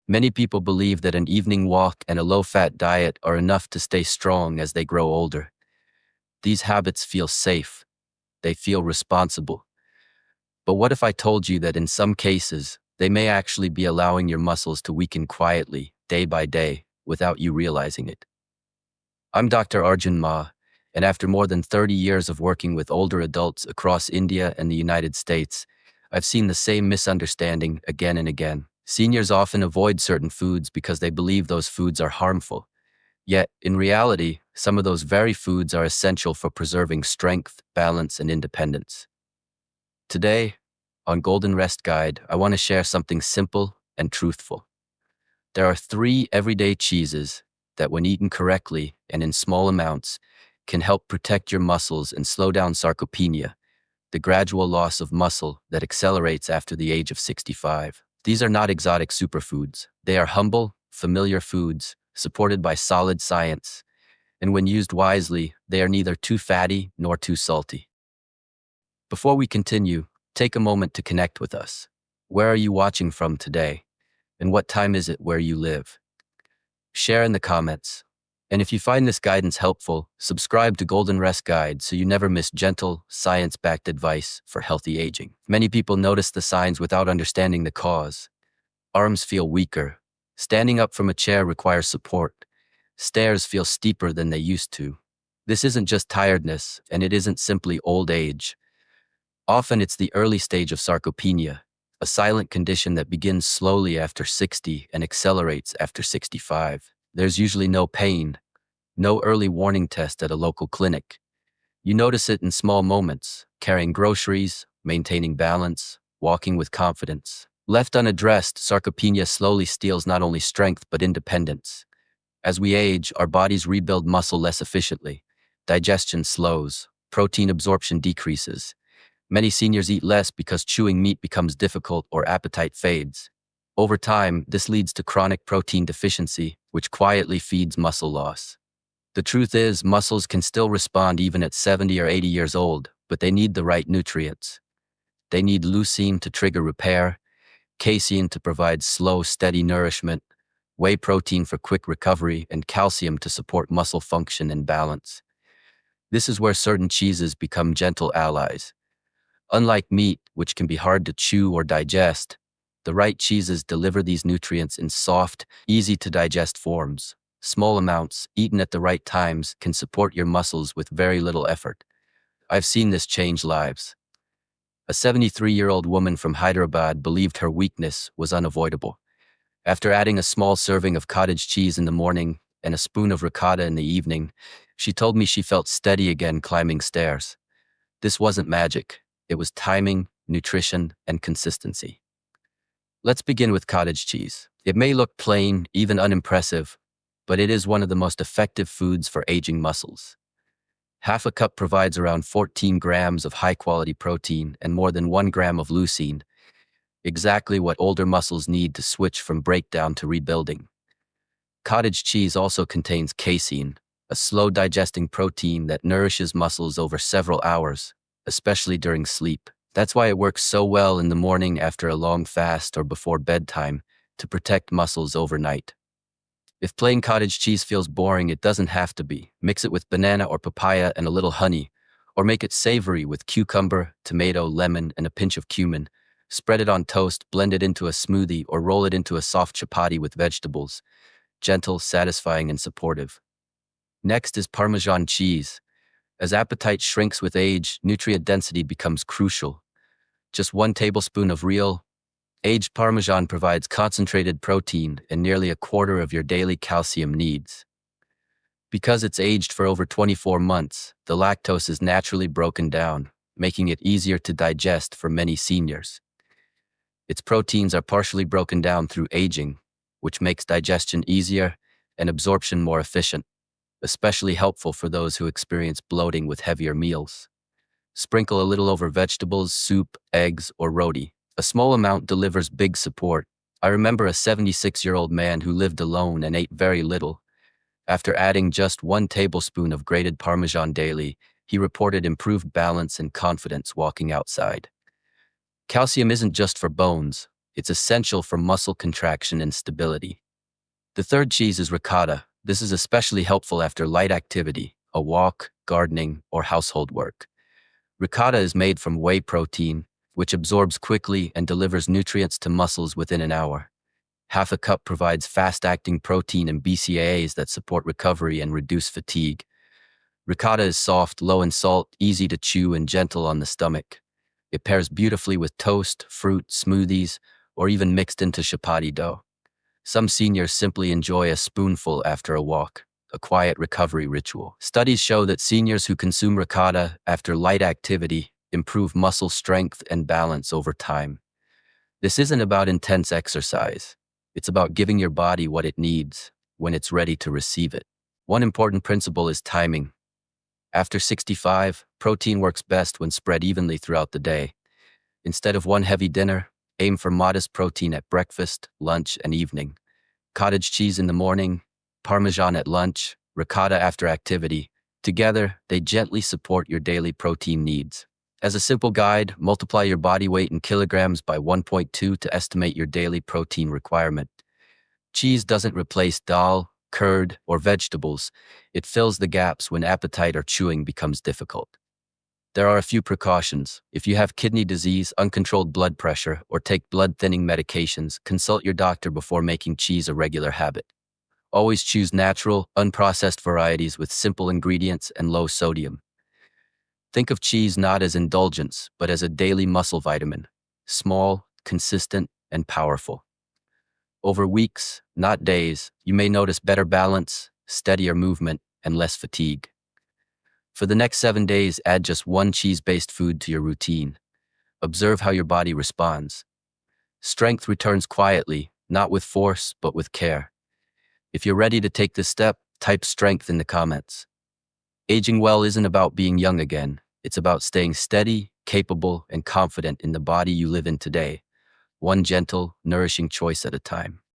Many people believe that an evening walk and a low-fat diet are enough to stay strong as they grow older. These habits feel safe. They feel responsible. But what if I told you that in some cases, they may actually be allowing your muscles to weaken quietly, day by day, without you realizing it? I'm Dr. Arjun Ma, and after more than 30 years of working with older adults across India and the United States, I've seen the same misunderstanding again and again. Seniors often avoid certain foods because they believe those foods are harmful. Yet, in reality, some of those very foods are essential for preserving strength, balance, and independence. Today, on Golden Rest Guide, I want to share something simple and truthful. There are 3 everyday cheeses that, when eaten correctly and in small amounts, can help protect your muscles and slow down sarcopenia, the gradual loss of muscle that accelerates after the age of 65. These are not exotic superfoods. They are humble, familiar foods, supported by solid science, and when used wisely, they are neither too fatty nor too salty. Before we continue, take a moment to connect with us. Where are you watching from today? And what time is it where you live? Share in the comments. And if you find this guidance helpful, subscribe to Golden Rest Guide so you never miss gentle, science-backed advice for healthy aging. Many people notice the signs without understanding the cause. Arms feel weaker. Standing up from a chair requires support. Stairs feel steeper than they used to. This isn't just tiredness, and it isn't simply old age. Often it's the early stage of sarcopenia, a silent condition that begins slowly after 60 and accelerates after 65. There's usually no pain, no early warning test at a local clinic. You notice it in small moments, carrying groceries, maintaining balance, walking with confidence. Left unaddressed, sarcopenia slowly steals not only strength but independence. As we age, our bodies rebuild muscle less efficiently. Digestion slows, protein absorption decreases. Many seniors eat less because chewing meat becomes difficult or appetite fades. Over time, this leads to chronic protein deficiency, which quietly feeds muscle loss. The truth is, muscles can still respond even at 70 or 80 years old, but they need the right nutrients. They need leucine to trigger repair, casein to provide slow, steady nourishment, whey protein for quick recovery, and calcium to support muscle function and balance. This is where certain cheeses become gentle allies. Unlike meat, which can be hard to chew or digest, the right cheeses deliver these nutrients in soft, easy-to-digest forms. Small amounts, eaten at the right times, can support your muscles with very little effort. I've seen this change lives. A 73-year-old woman from Hyderabad believed her weakness was unavoidable. After adding a small serving of cottage cheese in the morning and a spoon of ricotta in the evening, she told me she felt steady again climbing stairs. This wasn't magic. It was timing, nutrition, and consistency. Let's begin with cottage cheese. It may look plain, even unimpressive, but it is one of the most effective foods for aging muscles. Half a cup provides around 14 grams of high-quality protein and more than 1 gram of leucine, exactly what older muscles need to switch from breakdown to rebuilding. Cottage cheese also contains casein, a slow-digesting protein that nourishes muscles over several hours, especially during sleep. That's why it works so well in the morning after a long fast or before bedtime to protect muscles overnight. If plain cottage cheese feels boring, it doesn't have to be. Mix it with banana or papaya and a little honey, or make it savory with cucumber, tomato, lemon, and a pinch of cumin. Spread it on toast, blend it into a smoothie, or roll it into a soft chapati with vegetables. Gentle, satisfying, and supportive. Next is Parmesan cheese. As appetite shrinks with age, nutrient density becomes crucial. Just 1 tablespoon of real, aged Parmesan provides concentrated protein and nearly a quarter of your daily calcium needs. Because it's aged for over 24 months, the lactose is naturally broken down, making it easier to digest for many seniors. Its proteins are partially broken down through aging, which makes digestion easier and absorption more efficient, especially helpful for those who experience bloating with heavier meals. Sprinkle a little over vegetables, soup, eggs, or roti. A small amount delivers big support. I remember a 76-year-old man who lived alone and ate very little. After adding just 1 tablespoon of grated Parmesan daily, he reported improved balance and confidence walking outside. Calcium isn't just for bones. It's essential for muscle contraction and stability. The third cheese is ricotta. This is especially helpful after light activity, a walk, gardening, or household work. Ricotta is made from whey protein, which absorbs quickly and delivers nutrients to muscles within an hour. Half a cup provides fast-acting protein and BCAAs that support recovery and reduce fatigue. Ricotta is soft, low in salt, easy to chew, and gentle on the stomach. It pairs beautifully with toast, fruit, smoothies, or even mixed into chapati dough. Some seniors simply enjoy a spoonful after a walk, a quiet recovery ritual. Studies show that seniors who consume ricotta after light activity improve muscle strength and balance over time. This isn't about intense exercise. It's about giving your body what it needs when it's ready to receive it. One important principle is timing. After 65, protein works best when spread evenly throughout the day. Instead of one heavy dinner, aim for modest protein at breakfast, lunch, and evening. Cottage cheese in the morning, Parmesan at lunch, ricotta after activity. Together, they gently support your daily protein needs. As a simple guide, multiply your body weight in kilograms by 1.2 to estimate your daily protein requirement. Cheese doesn't replace dal, curd, or vegetables. It fills the gaps when appetite or chewing becomes difficult. There are a few precautions. If you have kidney disease, uncontrolled blood pressure, or take blood-thinning medications, consult your doctor before making cheese a regular habit. Always choose natural, unprocessed varieties with simple ingredients and low sodium. Think of cheese not as indulgence, but as a daily muscle vitamin. Small, consistent, and powerful. Over weeks, not days, you may notice better balance, steadier movement, and less fatigue. For the next 7 days, add just one cheese-based food to your routine. Observe how your body responds. Strength returns quietly, not with force, but with care. If you're ready to take this step, type strength in the comments. Aging well isn't about being young again. It's about staying steady, capable, and confident in the body you live in today, one gentle, nourishing choice at a time.